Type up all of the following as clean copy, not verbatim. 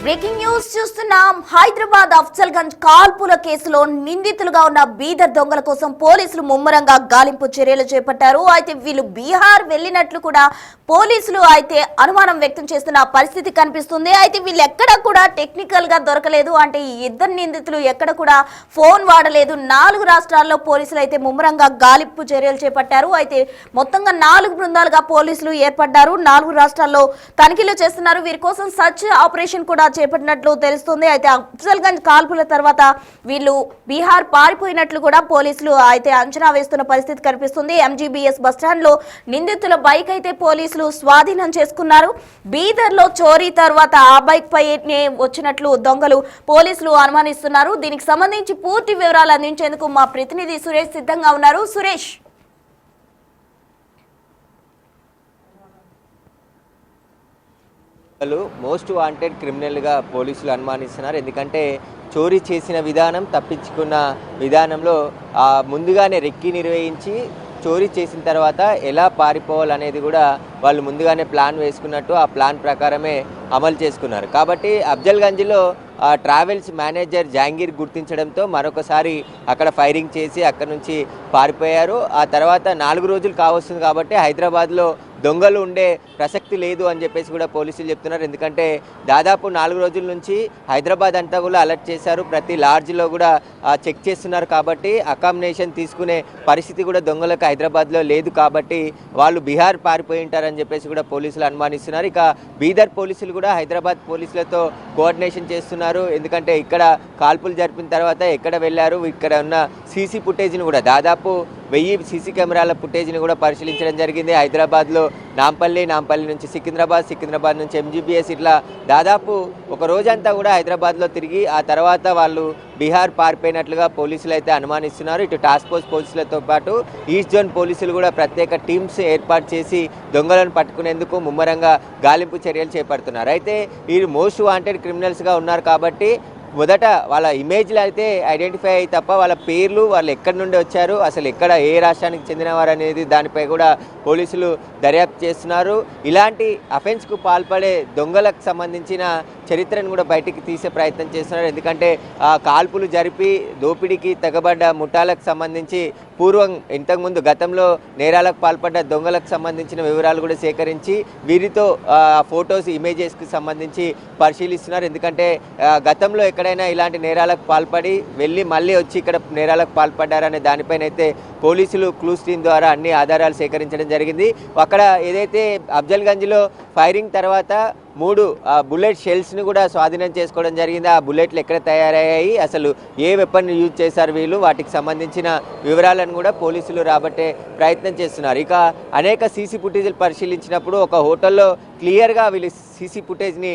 Breaking news చూస్తున్నాం. హైదరాబాద్ అఫ్జల్గంజ్ కాల్పుల కేసులో నిందితులుగా ఉన్న బీదర్ దొంగల కోసం పోలీసులు ముమ్మరంగా గాలింపు చర్యలు చేపట్టారు. అయితే వీళ్ళు బీహార్ వెళ్లినట్లు కూడా పోలీసులు అయితే అనుమానం వ్యక్తం చేస్తున్న పరిస్థితి కనిపిస్తుంది. అయితే వీళ్ళు ఎక్కడ కూడా టెక్నికల్ గా దొరకలేదు. అంటే ఈ ఇద్దరు నిందితులు ఎక్కడ కూడా ఫోన్ వాడలేదు. 4 రాష్ట్రాల్లో పోలీసులు అయితే ముమ్మరంగా గాలింపు చర్యలు చేపట్టారు. అయితే మొత్తంగా 4 బృందాలుగా పోలీసులు ఏర్పడ్డారు. 4 రాష్ట్రాల్లో తనిఖీలు చేస్తున్నారు. వీరి కోసం సర్చ్ ఆపరేషన్ కూడా చేపట్టినట్లు తెలుస్తుంది. అయితే అఫ్జల్గంజ్ కాల్పుల తర్వాత వీళ్ళు బీహార్ పారిపోయినట్లు కూడా పోలీసులు అయితే అంచనా వేస్తున్న పరిస్థితి కనిపిస్తుంది. ఎంజీబీఎస్ బస్టాండ్ లో నిందితుల బైక్ అయితే పోలీసులు స్వాధీనం చేసుకున్నారు. బీదర్ లో చోరీ తర్వాత ఆ బైక్ పై వచ్చినట్లు దొంగలు పోలీసులు అనుమానిస్తున్నారు. దీనికి సంబంధించి పూర్తి వివరాలు అందించేందుకు మా ప్రతినిధి సురేష్ సిద్ధంగా ఉన్నారు. సురేష్, మోస్ట్ వాంటెడ్ క్రిమినల్గా పోలీసులు అనుమానిస్తున్నారు. ఎందుకంటే చోరీ చేసిన విధానం, తప్పించుకున్న విధానంలో ముందుగానే రెక్కి నిర్వహించి చోరీ చేసిన తర్వాత ఎలా పారిపోవాలనేది కూడా వాళ్ళు ముందుగానే ప్లాన్ వేసుకున్నట్టు ఆ ప్లాన్ ప్రకారమే అమలు చేసుకున్నారు. కాబట్టి అఫ్జల్గంజ్లో ట్రావెల్స్ మేనేజర్ జహాంగీర్ గుర్తించడంతో మరొకసారి అక్కడ ఫైరింగ్ చేసి అక్కడ నుంచి పారిపోయారు. ఆ తర్వాత 4 రోజులు కావస్తుంది కాబట్టి హైదరాబాద్లో దొంగలు ఉండే ప్రసక్తి లేదు అని చెప్పేసి కూడా పోలీసులు చెప్తున్నారు. ఎందుకంటే దాదాపు 4 రోజుల నుంచి హైదరాబాద్ అంతా కూడా అలర్ట్ చేశారు. ప్రతి లాడ్జ్లో కూడా చెక్ చేస్తున్నారు. కాబట్టి అకామిడేషన్ తీసుకునే పరిస్థితి కూడా దొంగలకు హైదరాబాద్లో లేదు. కాబట్టి వాళ్ళు బీహార్ పారిపోయి ఉంటారని చెప్పేసి కూడా పోలీసులు అనుమానిస్తున్నారు. ఇక బీదర్ పోలీసులు కూడా హైదరాబాద్ పోలీసులతో కోఆర్డినేషన్ చేస్తున్నారు. ఎందుకంటే ఇక్కడ కాల్పులు జరిపిన తర్వాత ఎక్కడ వెళ్ళారు, ఇక్కడ ఉన్న సీసీ ఫుటేజ్ని కూడా దాదాపు 1000 సీసీ కెమెరాల ఫుటేజ్ని కూడా పరిశీలించడం జరిగింది. హైదరాబాద్లో నాంపల్లి నుంచి సికింద్రాబాద్ నుంచి ఎంజీబీఎస్ ఇట్లా దాదాపు ఒక రోజంతా కూడా హైదరాబాద్లో తిరిగి ఆ తర్వాత వాళ్ళు బీహార్ పారిపోయినట్లుగా పోలీసులు అయితే అనుమానిస్తున్నారు. ఇటు టాస్క్ ఫోర్స్ పోలీసులతో పాటు ఈస్ట్ జోన్ పోలీసులు కూడా ప్రత్యేక టీమ్స్ ఏర్పాటు చేసి దొంగలను పట్టుకునేందుకు ముమ్మరంగా గాలింపు చర్యలు చేపడుతున్నారు. అయితే వీరు మోస్ట్ వాంటెడ్ క్రిమినల్స్గా ఉన్నారు కాబట్టి మొదట వాళ్ళ ఇమేజ్లు అయితే ఐడెంటిఫై అయ్యి తప్ప వాళ్ళ పేర్లు, వాళ్ళు ఎక్కడి నుండి వచ్చారు, అసలు ఎక్కడ ఏ రాష్ట్రానికి చెందినవారు అనేది దానిపై కూడా పోలీసులు దర్యాప్తు చేస్తున్నారు. ఇలాంటి అఫెన్స్కు పాల్పడే దొంగలకు సంబంధించిన చరిత్రను కూడా బయటికి తీసే ప్రయత్నం చేస్తున్నారు. ఎందుకంటే కాల్పులు జరిపి దోపిడీకి తెగబడ్డ ముఠాలకు సంబంధించి పూర్వం ఇంతకుముందు గతంలో నేరాలకు పాల్పడ్డ దొంగలకు సంబంధించిన వివరాలు కూడా సేకరించి వీరితో ఫొటోస్, ఇమేజెస్కి సంబంధించి పరిశీలిస్తున్నారు. ఎందుకంటే గతంలో ఎక్కడైనా ఇలాంటి నేరాలకు పాల్పడి వెళ్ళి మళ్ళీ వచ్చి ఇక్కడ నేరాలకు పాల్పడ్డారనే దానిపైన అయితే పోలీసులు క్లూస్ టీమ్ ద్వారా అన్ని ఆధారాలు సేకరించడం జరిగింది. అక్కడ ఏదైతే అఫ్జల్గంజ్లో ఫైరింగ్ తర్వాత 3 బుల్లెట్ షెల్స్ని కూడా స్వాధీనం చేసుకోవడం జరిగింది. ఆ బుల్లెట్లు ఎక్కడ తయారయ్యాయి, అసలు ఏ వెపన్ యూజ్ చేశారు వీళ్ళు, వాటికి సంబంధించిన వివరాలను కూడా పోలీసులు రాబట్టే ప్రయత్నం చేస్తున్నారు. ఇక అనేక సీసీ ఫుటేజ్లు పరిశీలించినప్పుడు ఒక హోటల్లో క్లియర్గా వీళ్ళు సీసీ ఫుటేజ్ని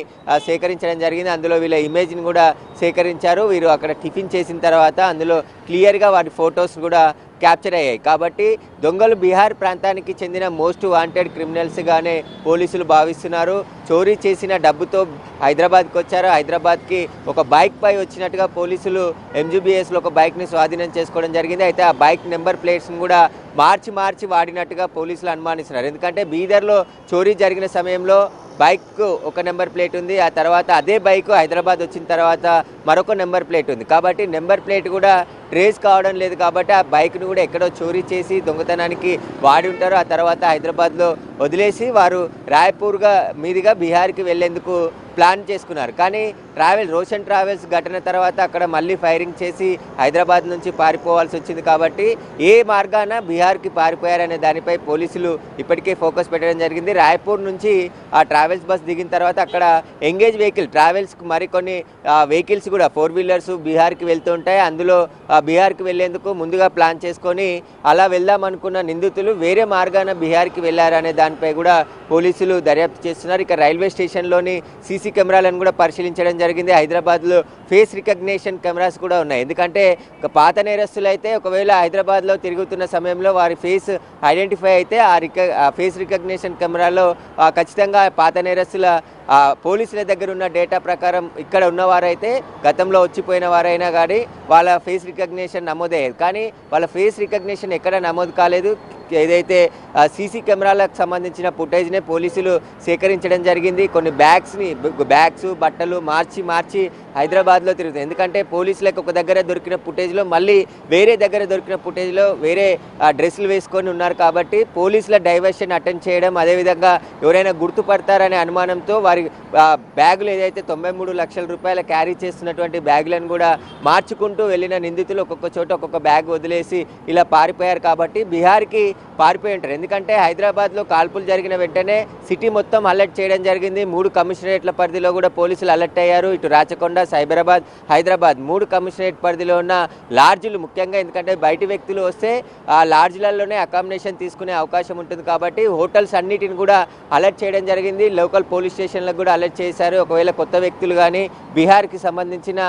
సేకరించడం జరిగింది. అందులో వీళ్ళ ఇమేజ్ని కూడా సేకరించారు. వీరు అక్కడ టిఫిన్ చేసిన తర్వాత అందులో క్లియర్గా వాటి ఫొటోస్ కూడా క్యాప్చర్ అయ్యాయి. కాబట్టి దొంగలు బీహార్ ప్రాంతానికి చెందిన మోస్ట్ వాంటెడ్ క్రిమినల్స్గానే పోలీసులు భావిస్తున్నారు. చోరీ చేసిన డబ్బుతో హైదరాబాద్కి వచ్చారు. హైదరాబాద్కి ఒక బైక్ పై వచ్చినట్టుగా పోలీసులు ఎంజీబీఎస్లో ఒక బైక్ని స్వాధీనం చేసుకోవడం జరిగింది. అయితే ఆ బైక్ నెంబర్ ప్లేట్స్ని కూడా మార్చి వాడినట్టుగా పోలీసులు అనుమానిస్తున్నారు. ఎందుకంటే బీదర్లో చోరీ జరిగిన సమయంలో బైక్ ఒక నెంబర్ ప్లేట్ ఉంది. ఆ తర్వాత అదే బైక్ హైదరాబాద్ వచ్చిన తర్వాత మరొక నెంబర్ ప్లేట్ ఉంది. కాబట్టి నెంబర్ ప్లేట్ కూడా ట్రేస్ కావడం లేదు. కాబట్టి ఆ బైక్ను కూడా ఎక్కడో చోరీ చేసి దొంగతనానికి వాడి ఉంటారు. ఆ తర్వాత హైదరాబాద్లో వదిలేసి వారు రాయ్పూర్గా మీదుగా బీహార్కి వెళ్లేందుకు ప్లాన్ చేసుకున్నారు. కానీ రోషన్ ట్రావెల్స్ ఘటన తర్వాత అక్కడ మళ్ళీ ఫైరింగ్ చేసి హైదరాబాద్ నుంచి పారిపోవాల్సి వచ్చింది. కాబట్టి ఏ మార్గాన బీహార్కి పారిపోయారనే దానిపై పోలీసులు ఇప్పటికే ఫోకస్ పెట్టడం జరిగింది. రాయ్పూర్ నుంచి ఆ ట్రావెల్స్ బస్ దిగిన తర్వాత అక్కడ ఎంగేజ్ వెహికల్ ట్రావెల్స్కి మరికొన్ని వెహికల్స్ కూడా 4 వీలర్స్ బీహార్కి వెళ్తూ ఉంటాయి. అందులో బీహార్కి వెళ్లేందుకు ముందుగా ప్లాన్ చేసుకొని అలా వెళ్దామనుకున్న నిందితులు వేరే మార్గాన బీహార్కి వెళ్లారనే దానిపై కూడా పోలీసులు దర్యాప్తు చేస్తున్నారు. ఇక రైల్వే స్టేషన్లోని సీసీ కెమెరాలను కూడా పరిశీలించడం జరిగింది. హైదరాబాద్లో ఫేస్ రికగ్నిషన్ కెమెరాస్ కూడా ఉన్నాయి. ఎందుకంటే పాత నేరస్తులు అయితే ఒకవేళ హైదరాబాద్లో తిరుగుతున్న సమయంలో వారి ఫేస్ ఐడెంటిఫై అయితే ఆ ఫేస్ రికగ్నిషన్ కెమెరాలో ఖచ్చితంగా పాత నేరస్తుల పోలీసుల దగ్గర ఉన్న డేటా ప్రకారం ఇక్కడ ఉన్నవారైతే గతంలో వచ్చిపోయిన వారైనా కానీ వాళ్ళ ఫేస్ రికగ్నిషన్ నమోదయ్యేది. కానీ వాళ్ళ ఫేస్ రికగ్నిషన్ ఎక్కడ నమోదు కాలేదు. ఏదైతే సీసీ కెమెరాలకు సంబంధించిన ఫుటేజ్నే పోలీసులు సేకరించడం జరిగింది. కొన్ని బ్యాగ్స్ బట్టలు మార్చి హైదరాబాద్లో తిరుగుతుంది. ఎందుకంటే పోలీసులకు ఒక దగ్గర దొరికిన ఫుటేజ్లో మళ్ళీ వేరే దగ్గర దొరికిన ఫుటేజ్లో వేరే డ్రెస్సులు వేసుకొని ఉన్నారు కాబట్టి పోలీసుల డైవర్షన్ అటెండ్ చేయడం, అదేవిధంగా ఎవరైనా గుర్తుపడతారనే అనుమానంతో వారి బ్యాగులు ఏదైతే 93 లక్షల రూపాయల క్యారీ చేస్తున్నటువంటి బ్యాగులను కూడా మార్చుకుంటూ వెళ్ళిన నిందితులు ఒక్కొక్క చోట ఒక్కొక్క బ్యాగ్ వదిలేసి ఇలా పారిపోయారు కాబట్టి బీహార్కి పారిపోయి ఉంటారు. ఎందుకంటే హైదరాబాద్లో కాల్పులు జరిగిన వెంటనే సిటీ మొత్తం అలర్ట్ చేయడం జరిగింది. 3 కమిషనరేట్ల పరిధిలో కూడా పోలీసులు అలర్ట్ అయ్యారు. ఇటు రాచకొండ, సైబరాబాద్, హైదరాబాద్ 3 కమిషనరేట్ పరిధిలో ఉన్న లాడ్జీలు ముఖ్యంగా, ఎందుకంటే బయటి వ్యక్తులు వస్తే ఆ లాడ్జ్లలోనే అకామిడేషన్ తీసుకునే అవకాశం ఉంటుంది కాబట్టి హోటల్స్ అన్నిటిని కూడా అలర్ట్ చేయడం జరిగింది. లోకల్ పోలీస్ స్టేషన్లకు కూడా అలర్ట్ చేశారు. ఒకవేళ కొత్త వ్యక్తులు కానీ బీహార్కి సంబంధించిన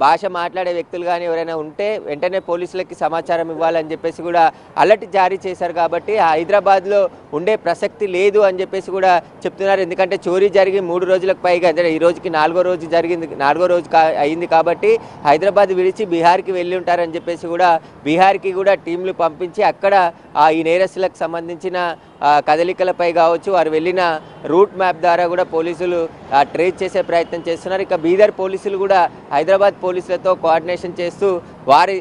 భాష మాట్లాడే వ్యక్తులు కానీ ఎవరైనా ఉంటే వెంటనే పోలీసులకి సమాచారం ఇవ్వాలని చెప్పేసి కూడా అలర్ట్ జారీ చేశారు. కాబట్టి హైదరాబాద్లో ఉండే ప్రసక్తి లేదు అని చెప్పేసి కూడా చెప్తున్నారు. ఎందుకంటే చోరీ జరిగి 3 రోజులకు పైగా, అంటే ఈ రోజుకి 4వ రోజు జరిగింది, 4వ రోజు అయింది కాబట్టి హైదరాబాద్ విడిచి బీహార్కి వెళ్ళి ఉంటారని చెప్పేసి కూడా బీహార్కి కూడా టీంలు పంపించి అక్కడ ఈ నేరస్తులకు సంబంధించిన కదలికలపై కావచ్చు, వారు వెళ్ళిన రూట్ మ్యాప్ ద్వారా కూడా పోలీసులు ట్రేస్ చేసే ప్రయత్నం చేస్తున్నారు. ఇక బీదర్ పోలీసులు కూడా హైదరాబాద్ పోలీసులతో కోఆర్డినేషన్ చేస్తూ వారి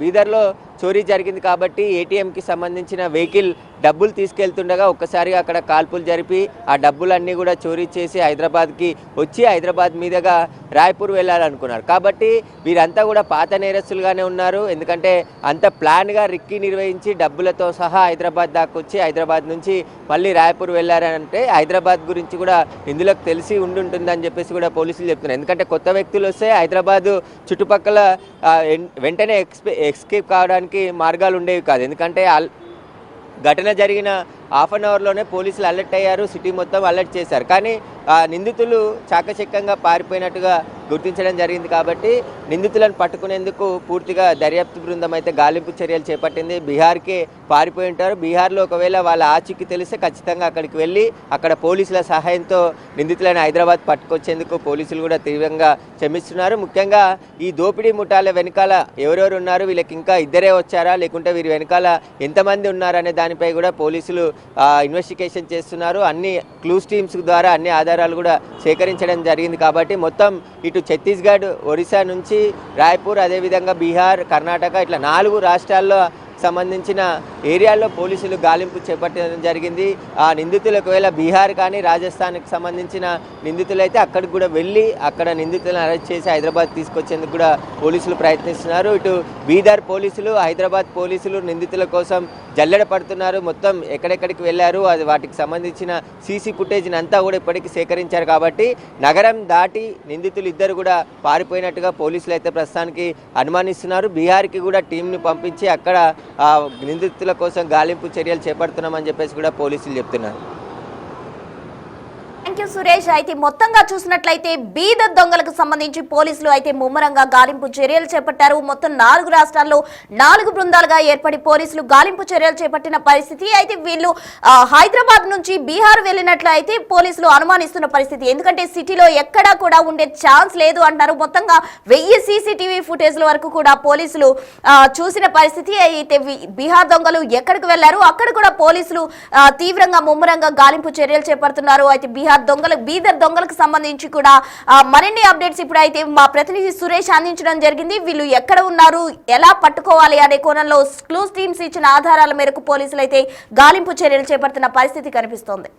బీదర్లో చోరీ జరిగింది కాబట్టి ఏటీఎంకి సంబంధించిన వెహికల్ డబ్బులు తీసుకెళ్తుండగా ఒక్కసారిగా అక్కడ కాల్పులు జరిపి ఆ డబ్బులన్నీ కూడా చోరీ చేసి హైదరాబాద్కి వచ్చి హైదరాబాద్ మీదుగా రాయ్పూర్ వెళ్ళాలనుకున్నారు. కాబట్టి వీరంతా కూడా పాత నేరస్తులుగానే ఉన్నారు. ఎందుకంటే అంత ప్లాన్గా రిక్కీ నిర్వహించి డబ్బులతో సహా హైదరాబాద్ దాకా వచ్చి హైదరాబాద్ నుంచి మళ్ళీ రాయ్పూర్ వెళ్ళారంటే హైదరాబాద్ గురించి కూడా ఇందులోకి తెలిసి ఉంటుందని చెప్పేసి కూడా పోలీసులు చెప్తున్నారు. ఎందుకంటే కొత్త వ్యక్తులు వస్తే హైదరాబాద్ చుట్టుపక్కల వెంటనే ఎస్కేప్ కావడానికి మార్గాలు ఉండేవి కాదు. ఎందుకంటే ఘటన జరిగిన హాఫ్ అన్ అవర్లోనే పోలీసులు అలర్ట్ అయ్యారు, సిటీ మొత్తం అలర్ట్ చేశారు. కానీ నిందితులు చాకచక్యంగా పారిపోయినట్టుగా గుర్తించడం జరిగింది కాబట్టి నిందితులను పట్టుకునేందుకు పూర్తిగా దర్యాప్తు బృందం అయితే గాలింపు చర్యలు చేపట్టింది. బీహార్కే పారిపోయి ఉంటారు. బీహార్లో ఒకవేళ వాళ్ళ ఆచూకీ తెలిస్తే ఖచ్చితంగా అక్కడికి వెళ్ళి అక్కడ పోలీసుల సహాయంతో నిందితులను హైదరాబాద్ పట్టుకొచ్చేందుకు పోలీసులు కూడా తీవ్రంగా శ్రమిస్తున్నారు. ముఖ్యంగా ఈ దోపిడీ ముఠాల వెనకాల ఎవరెవరు ఉన్నారు, వీళ్ళకి ఇంకా ఇద్దరే వచ్చారా లేకుంటే వీరి వెనకాల ఎంతమంది ఉన్నారనే దానిపై కూడా పోలీసులు ఇన్వెస్టిగేషన్ చేస్తున్నారు. అన్ని క్లూస్ టీమ్స్ ద్వారా అన్ని ఆధారాలు కూడా సేకరించడం జరిగింది కాబట్టి మొత్తం ఇటు ఛత్తీస్గఢ్, ఒరిస్సా నుంచి రాయ్పూర్, అదేవిధంగా బీహార్, కర్ణాటక ఇట్లా 4 రాష్ట్రాల్లో సంబంధించిన ఏరియాల్లో పోలీసులు గాలింపు చేపట్టడం జరిగింది. ఆ నిందితులు ఒకవేళ బీహార్ కానీ రాజస్థాన్కి సంబంధించిన నిందితులైతే అక్కడికి కూడా వెళ్ళి అక్కడ నిందితులను అరెస్ట్ చేసి హైదరాబాద్ తీసుకొచ్చేందుకు కూడా పోలీసులు ప్రయత్నిస్తున్నారు. ఇటు బీదర్ పోలీసులు, హైదరాబాద్ పోలీసులు నిందితుల కోసం జల్లెడ పడుతున్నారు. మొత్తం ఎక్కడెక్కడికి వెళ్ళారు, అది వాటికి సంబంధించిన సీసీ ఫుటేజ్ని అంతా కూడా ఇప్పటికీ సేకరించారు కాబట్టి నగరం దాటి నిందితులు ఇద్దరు కూడా పారిపోయినట్టుగా పోలీసులు అయితే ప్రస్తుతానికి అనుమానిస్తున్నారు. బీహార్కి కూడా టీంను పంపించి అక్కడ నిందితుల కోసం గాలింపు చర్యలు చేపడుతున్నామని చెప్పేసి కూడా పోలీసులు చెప్తున్నారు. Thank you Suresh. అయితే మొత్తంగా చూసినట్లయితే బీదర్ దొంగలకు సంబంధించి పోలీసులు అయితే ముమ్మరంగా గాలింపు చర్యలు చేపట్టారు. మొత్తం 4 రాష్ట్రాల్లో 4 బృందాలుగా ఏర్పడి పోలీసులు గాలింపు చర్యలు చేపట్టిన పరిస్థితి. అయితే వీళ్ళు హైదరాబాద్ నుంచి బీహార్ వెళ్ళినట్లు అయితే పోలీసులు అనుమానిస్తున్న పరిస్థితి. ఎందుకంటే సిటీలో ఎక్కడా కూడా ఉండే ఛాన్స్ లేదు అంటారు. మొత్తంగా 1000 సీసీటీవీ ఫుటేజ్ల వరకు కూడా పోలీసులు చూసిన పరిస్థితి. అయితే బీహార్ దొంగలు ఎక్కడికి వెళ్లారు అక్కడ కూడా పోలీసులు తీవ్రంగా ముమ్మరంగా గాలింపు చర్యలు చేపడుతున్నారు. అయితే బీదర్ దొంగలకు సంబంధించి కూడా మరిన్ని అప్డేట్స్ ఇప్పుడు అయితే మా ప్రతినిధి సురేష్ అందించడం జరిగింది. వీళ్ళు ఎక్కడ ఉన్నారు, ఎలా పట్టుకోవాలి అనే కోణంలో క్లూస్ టీమ్స్ ఇచ్చిన ఆధారాల మేరకు పోలీసులు అయితే గాలింపు చర్యలు చేపడుతున్న పరిస్థితి కనిపిస్తోంది.